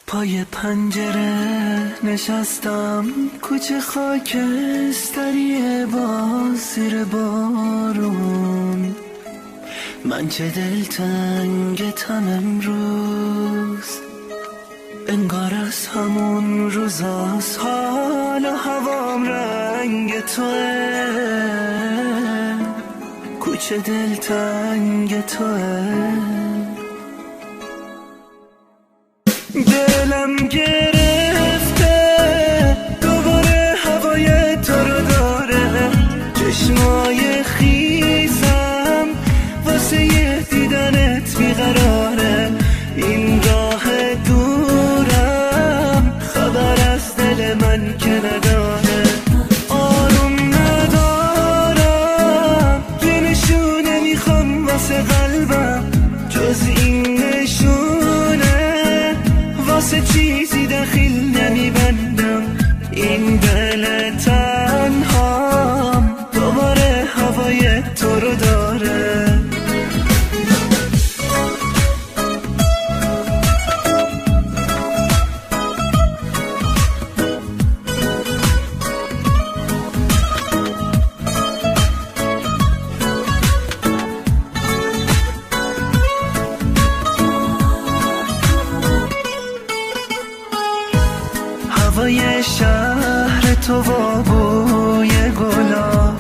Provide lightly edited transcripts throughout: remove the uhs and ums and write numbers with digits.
پای پنجره نشستم، کوچه خاکستریه باز زیر بارون. من چه دلتنگتم امروز، انگار از همون روزاست. حال و هوام رنگ توه، کوچه دلتنگ توه. دلم گرفته دوباره هوای تو رو داره، چشمای خیسم واسه یه دیدنت بیقراره. این راه دورم خبر از دل من که نداره. آروم ندارم، یه نشونه میخوام واسه قلبم، جز این نشونه واسه چیزی دخیل نمیبندم. این دل تنهام دوباره هوای تو رو داره. هوای شهر تو و بوی گلاب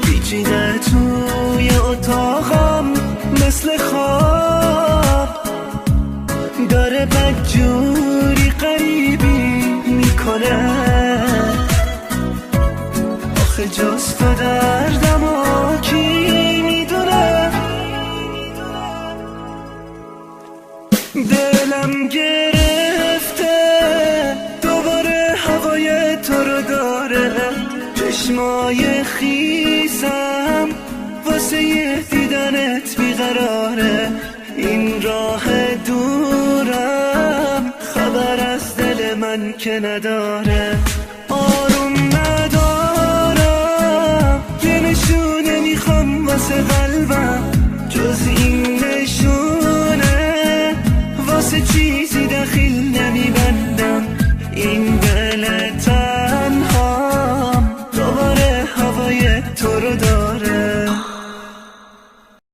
پیچیده توی اتاقم مثل خواب، داره بدجوری غریبی میکنه. آخه جز تو دردم و کی میدونه. دلم گرفته دوباره هوای تو رو داره، چشمای خیسم واسه یه دیدنت بیقراره. این راه دورم خبر از دل من که نداره. آروم ندارم، یه نشونه میخوام واسه قلبم، جز این نشونه واسه چیزی دخیل نمیبندم. این دل تنهام دوباره هوای تو رو داره.